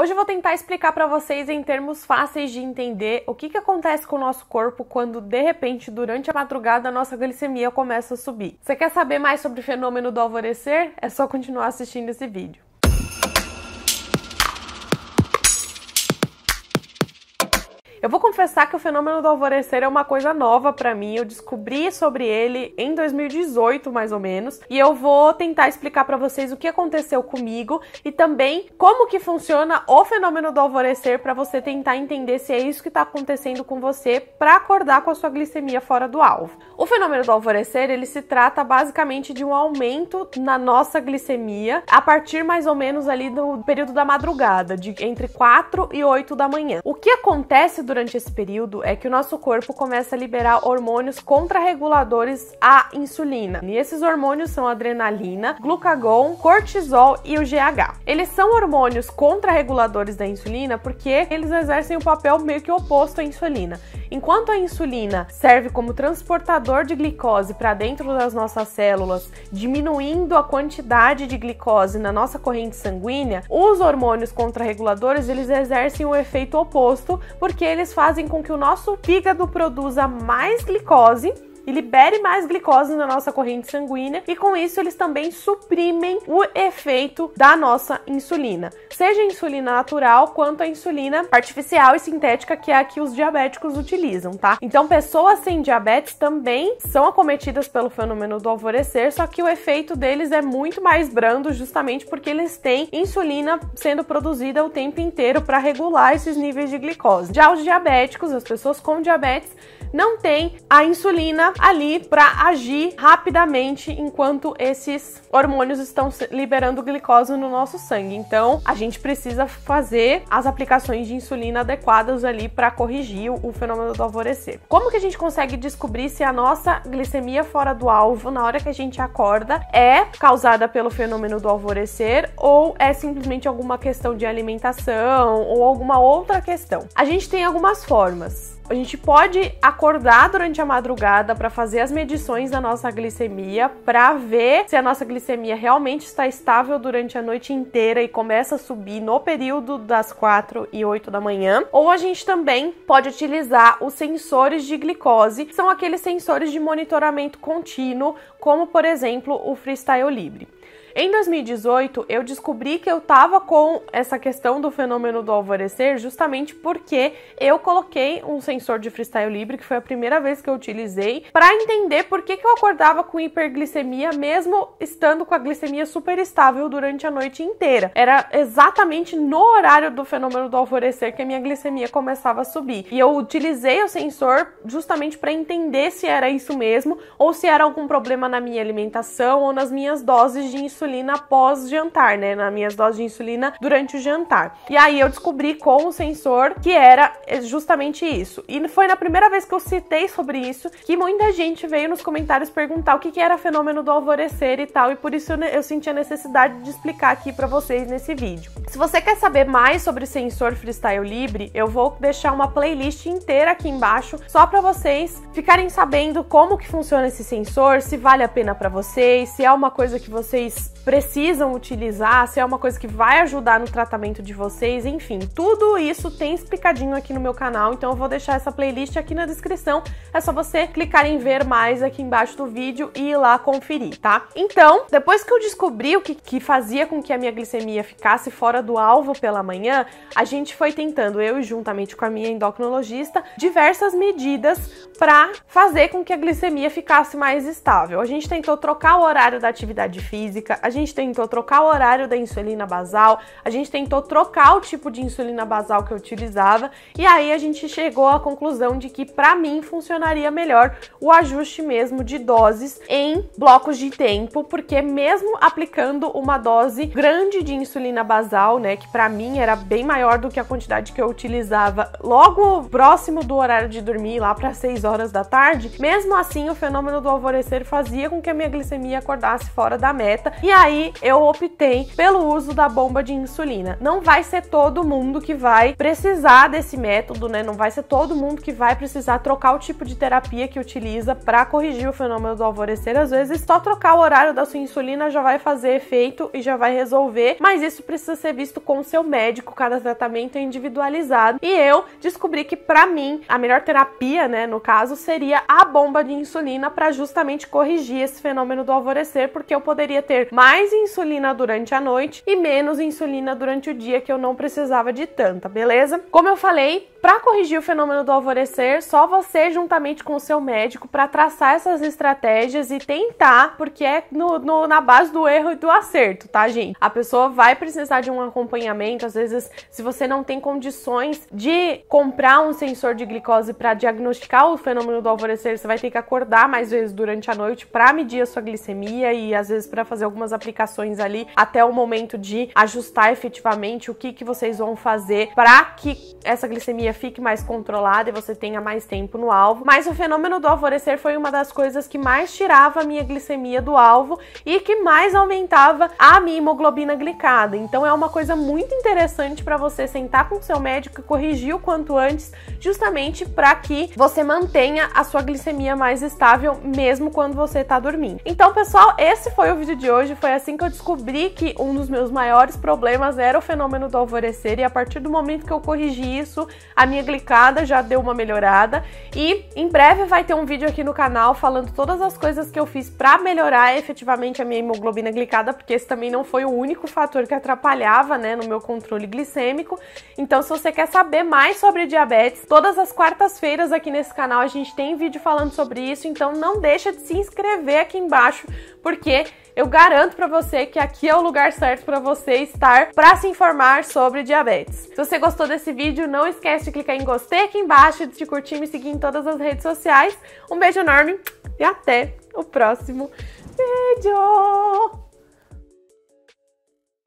Hoje eu vou tentar explicar para vocês em termos fáceis de entender o que acontece com o nosso corpo quando, de repente, durante a madrugada, a nossa glicemia começa a subir. Você quer saber mais sobre o fenômeno do alvorecer? É só continuar assistindo esse vídeo. Eu vou confessar que o fenômeno do alvorecer é uma coisa nova pra mim, eu descobri sobre ele em 2018, mais ou menos, e eu vou tentar explicar pra vocês o que aconteceu comigo e também como que funciona o fenômeno do alvorecer pra você tentar entender se é isso que tá acontecendo com você pra acordar com a sua glicemia fora do alvo. O fenômeno do alvorecer, ele se trata basicamente de um aumento na nossa glicemia a partir mais ou menos ali do período da madrugada, de entre 4 e 8 da manhã. O que acontece durante esse período é que o nosso corpo começa a liberar hormônios contrarreguladores à insulina. E esses hormônios são a adrenalina, glucagon, cortisol e o GH. Eles são hormônios contrarreguladores da insulina porque eles exercem um papel meio que oposto à insulina. Enquanto a insulina serve como transportador de glicose para dentro das nossas células, diminuindo a quantidade de glicose na nossa corrente sanguínea, os hormônios contrarreguladores eles exercem o efeito oposto, porque eles fazem com que o nosso fígado produza mais glicose e libere mais glicose na nossa corrente sanguínea, e com isso eles também suprimem o efeito da nossa insulina, seja a insulina natural quanto a insulina artificial e sintética, que é a que os diabéticos utilizam, tá? Então pessoas sem diabetes também são acometidas pelo fenômeno do alvorecer, só que o efeito deles é muito mais brando, justamente porque eles têm insulina sendo produzida o tempo inteiro para regular esses níveis de glicose. Já os diabéticos, as pessoas com diabetes, não tem a insulina ali para agir rapidamente enquanto esses hormônios estão liberando glicose no nosso sangue. Então, a gente precisa fazer as aplicações de insulina adequadas ali para corrigir o fenômeno do alvorecer. Como que a gente consegue descobrir se a nossa glicemia fora do alvo na hora que a gente acorda é causada pelo fenômeno do alvorecer ou é simplesmente alguma questão de alimentação ou alguma outra questão? A gente tem algumas formas. A gente pode acordar durante a madrugada para fazer as medições da nossa glicemia, para ver se a nossa glicemia realmente está estável durante a noite inteira e começa a subir no período das 4 e 8 da manhã. Ou a gente também pode utilizar os sensores de glicose, que são aqueles sensores de monitoramento contínuo, como por exemplo o Freestyle Libre. Em 2018, eu descobri que eu tava com essa questão do fenômeno do alvorecer justamente porque eu coloquei um sensor de Freestyle Libre, que foi a primeira vez que eu utilizei, para entender por que eu acordava com hiperglicemia mesmo estando com a glicemia super estável durante a noite inteira. Era exatamente no horário do fenômeno do alvorecer que a minha glicemia começava a subir. E eu utilizei o sensor justamente para entender se era isso mesmo ou se era algum problema na minha alimentação ou nas minhas doses de insulina após jantar, né? Nas minhas doses de insulina durante o jantar. E aí eu descobri com o sensor que era justamente isso. E foi na primeira vez que eu citei sobre isso que muita gente veio nos comentários perguntar o que era fenômeno do alvorecer e tal, e por isso eu senti a necessidade de explicar aqui pra vocês nesse vídeo. Se você quer saber mais sobre sensor Freestyle Libre, eu vou deixar uma playlist inteira aqui embaixo só pra vocês ficarem sabendo como que funciona esse sensor, se vale a pena pra vocês, se é uma coisa que vocês precisam utilizar, se é uma coisa que vai ajudar no tratamento de vocês, enfim, tudo isso tem explicadinho aqui no meu canal, então eu vou deixar essa playlist aqui na descrição, é só você clicar em ver mais aqui embaixo do vídeo e ir lá conferir, tá? Então, depois que eu descobri o que fazia com que a minha glicemia ficasse fora do alvo pela manhã, a gente foi tentando, eu juntamente com a minha endocrinologista, diversas medidas para fazer com que a glicemia ficasse mais estável. A gente tentou trocar o horário da atividade física, a gente tentou trocar o horário da insulina basal, a gente tentou trocar o tipo de insulina basal que eu utilizava, e aí a gente chegou à conclusão de que para mim funcionaria melhor o ajuste mesmo de doses em blocos de tempo, porque mesmo aplicando uma dose grande de insulina basal, né, que para mim era bem maior do que a quantidade que eu utilizava logo próximo do horário de dormir, lá para 6 horas da tarde, mesmo assim o fenômeno do alvorecer fazia com que a minha glicemia acordasse fora da meta, e aí eu optei pelo uso da bomba de insulina. Não vai ser todo mundo que vai precisar desse método, né? Não vai ser todo mundo que vai precisar trocar o tipo de terapia que utiliza para corrigir o fenômeno do alvorecer. Às vezes só trocar o horário da sua insulina já vai fazer efeito e já vai resolver, mas isso precisa ser visto com o seu médico, cada tratamento é individualizado. E eu descobri que para mim a melhor terapia, né, no caso, seria a bomba de insulina para justamente corrigir esse fenômeno do alvorecer, porque eu poderia ter mais insulina durante a noite e menos insulina durante o dia, que eu não precisava de tanta, beleza? Como eu falei, para corrigir o fenômeno do alvorecer, só você juntamente com o seu médico para traçar essas estratégias e tentar, porque é na base do erro e do acerto, tá, gente? A pessoa vai precisar de um acompanhamento, às vezes, se você não tem condições de comprar um sensor de glicose para diagnosticar o fenômeno do alvorecer, você vai ter que acordar mais vezes durante a noite para medir a sua glicemia e às vezes para fazer algumas aplicações ali até o momento de ajustar efetivamente o que vocês vão fazer para que essa glicemia fique mais controlada e você tenha mais tempo no alvo. Mas o fenômeno do alvorecer foi uma das coisas que mais tirava a minha glicemia do alvo e que mais aumentava a minha hemoglobina glicada. Então é uma coisa muito interessante para você sentar com o seu médico e corrigir o quanto antes, justamente para que você mantenha a sua glicemia mais estável mesmo quando você está dormindo. Então, pessoal, esse foi o vídeo de hoje. Foi assim que eu descobri que um dos meus maiores problemas era o fenômeno do alvorecer, e a partir do momento que eu corrigi isso, a minha glicada já deu uma melhorada. E em breve vai ter um vídeo aqui no canal falando todas as coisas que eu fiz para melhorar efetivamente a minha hemoglobina glicada, porque esse também não foi o único fator que atrapalhava, né, no meu controle glicêmico. Então, se você quer saber mais sobre diabetes, todas as quartas-feiras aqui nesse canal a gente tem vídeo falando sobre isso, então não deixa de se inscrever aqui embaixo, porque eu garanto pra você que aqui é o lugar certo pra você estar pra se informar sobre diabetes. Se você gostou desse vídeo, não esquece de clicar em gostei aqui embaixo, de curtir e me seguir em todas as redes sociais. Um beijo enorme e até o próximo vídeo!